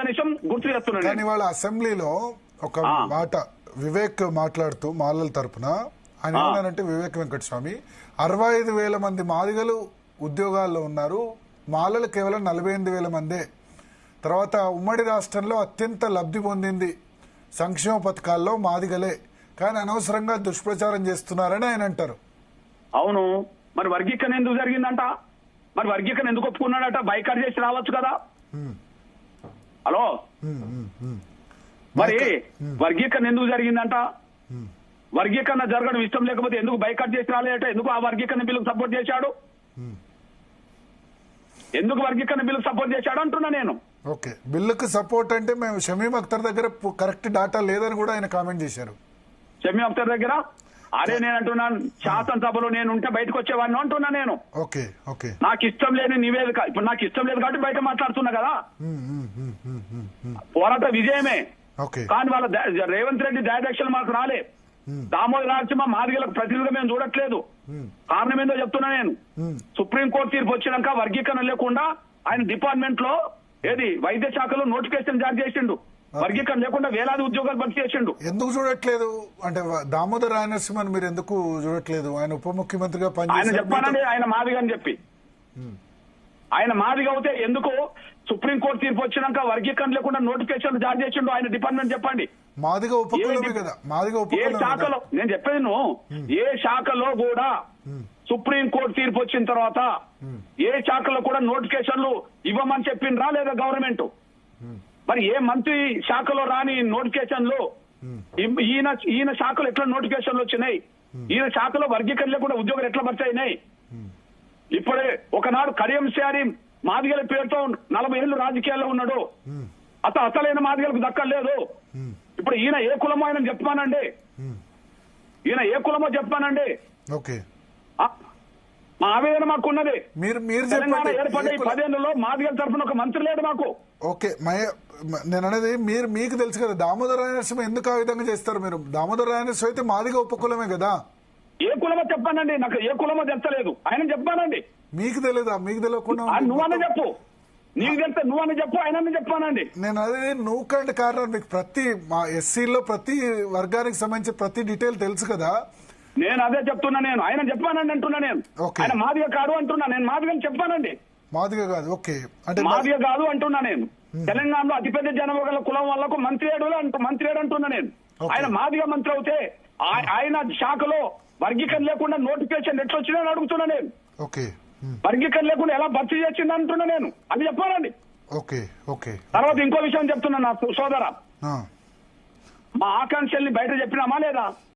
అనే విషయం గుర్తు చేస్తున్నాను. కానీ వాళ్ళ అసెంబ్లీలో ఒక మాట వివేక్ మాట్లాడుతూ మాలల తరపున ఆయన ఏమన్నారంటే, వివేక్ వెంకటస్వామి 65,000 మంది మాదిగలు ఉద్యోగాల్లో ఉన్నారు, మాలలు కేవలం 48,000 మందే. తర్వాత ఉమ్మడి రాష్ట్రంలో అత్యంత లబ్ధి పొందింది సంక్షేమ పథకాల్లో మాదిగలే, కానీ అనవసరంగా దుష్ప్రచారం చేస్తున్నారని ఆయన అంటారు. అవును, మరి వర్గీకరణ ఎందుకు జరిగిందంట? మరి వర్గీకరణ ఎందుకు ఒప్పుకున్నాడట? బైకాట్ చేసి రావచ్చు కదా. హలో, మరి వర్గీకరణ ఎందుకు జరిగిందంట? వర్గీకరణ జరగడం ఇష్టం లేకపోతే ఎందుకు బైకాట్ చేసి రాలేదట? ఎందుకు ఆ వర్గీకరణ బిల్లుకు సపోర్ట్ చేశాడు? ఎందుకు వర్గీకరణ బిల్లుకు సపోర్ట్ చేశాడు అంటున్నా నేను. ఓకే, బిల్లుకు సపోర్ట్ అంటే మేము షమీమ్ అఖ్తర్ దగ్గర కరెక్ట్ డాటా లేదని కూడా ఆయన కామెంట్ చేశారు. షమీమ్ అఖ్తర్ దగ్గర అదే నేను అంటున్నాను, శాసనసభలో నేను ఉంటే బయటకు వచ్చేవాడిని అంటున్నా నేను. ఓకే ఓకే, నాకు ఇష్టం లేని నివేదిక, ఇప్పుడు నాకు ఇష్టం లేదు కాబట్టి బయట మాట్లాడుతున్నా కదా. పోరాట విజయమే. కానీ వాళ్ళ రేవంత్ రెడ్డి దయాదక్షలు మాకు రాలే. దామోదర నరసింహ మాదిగలకు ప్రతినిధిగా మేము చూడట్లేదు. కారణం ఏందో చెప్తున్నా నేను. సుప్రీంకోర్టు తీర్పు వచ్చినాక వర్గీకరణ లేకుండా ఆయన డిపార్ట్మెంట్ లో ఏది వైద్య శాఖలో నోటిఫికేషన్ జారీ చేసిండు. వర్గీకరణ లేకుండా వేలాది ఉద్యోగాలు భర్తీ చేసిండు. ఎందుకు చూడట్లేదు అంటే దామోదర రాయనరసింహన్ మీరు ఎందుకు చూడట్లేదు? ఆయన ఉప ముఖ్యమంత్రిగా ఆయన చెప్పానండి, ఆయన మాదిగా అని చెప్పి. ఆయన మాదిగా అవుతే ఎందుకు సుప్రీంకోర్టు తీర్పు వచ్చినాక వర్గీకరణ లేకుండా నోటిఫికేషన్ జారీ చేసిండు ఆయన డిపార్ట్మెంట్? చెప్పండి. మాదిగా ఉపకులమే కదా, మాదిగా ఏ శాఖలో నేను చెప్పేది నువ్వు, ఏ శాఖలో కూడా సుప్రీంకోర్టు తీర్పు వచ్చిన తర్వాత ఏ శాఖలో కూడా నోటిఫికేషన్లు ఇవ్వమని చెప్పిండ్రా లేదా గవర్నమెంట్? మరి ఏ మంత్రి శాఖలో రాని నోటిఫికేషన్లు ఈయన శాఖలో ఎట్లా నోటిఫికేషన్లు వచ్చినాయి? ఈయన శాఖలో వర్గీకరణ లేకుండా ఉద్యోగాలు ఎట్లా భర్తీ అయినాయి? ఇప్పుడే ఒకనాడు కడియం శ్యారి మాదిగల పేరుతో 40 ఏళ్ళు రాజకీయాల్లో ఉన్నాడు. అసలైన మాదిగలకు దక్కలేదు. ఇప్పుడు ఈయన ఏ కులమో ఆయన చెప్పానండి, ఈయన ఏ కులమో చెప్పానండి. మా ఆవేదన మాకు ఉన్నది. తెలంగాణ ఏర్పడే 10 ఏళ్లలో మాదిగల తరఫున ఒక మంత్రి లేడు మాకు. ఓకే, నేను అనేది మీకు తెలుసు కదా, దామోదర రాయనరసింహ ఎందుకు ఆ విధంగా చేస్తారు? మీరు దామోదర రాయనరసింహ అయితే మాదిగా ఉపకులమే కదా. ఏ కులమో చెప్పానండి, నాకు ఏ కులమో తెలుస్తలేదు. ఆయన చెప్పానండి. మీకు తెలియదా? మీకు తెలియకుండా నువ్వని చెప్పు, నీకు తెలిస్తే నువ్వని చెప్పు, ఆయన చెప్పానండి. నేను అదే నువ్వుకంటే కారణం మీకు ప్రతి మా ఎస్సీలో ప్రతి వర్గానికి సంబంధించి ప్రతి డీటెయిల్ తెలుసు కదా. నేను అదే చెప్తున్నా, నేను ఆయన చెప్పానండి అంటున్నా. నేను ఆయన మాదిగా కాదు అంటున్నా. నేను మాదిగా చెప్పానండి. మాదిగా కాదు, ఓకే, అంటే మాదిగా కాదు అంటున్నా నేను. తెలంగాణలో అతిపెద్ద జనాభా కులం వాళ్ళకు మంత్రి ఏడు అంటున్నా నేను. ఆయన మాదిగా మంత్రి అవుతే ఆయన శాఖలో వర్గీకరణ లేకుండా నోటిఫికేషన్ ఎట్లా వచ్చిందని అడుగుతున్నా నేను. వర్గీకరణ లేకుండా ఎలా భర్తీ చేసింది అంటున్నా నేను. అది చెప్పాలండి. తర్వాత ఇంకో విషయం చెప్తున్నా నా సోదర, మా ఆకాంక్షల్ని బయట చెప్పినామా లేదా?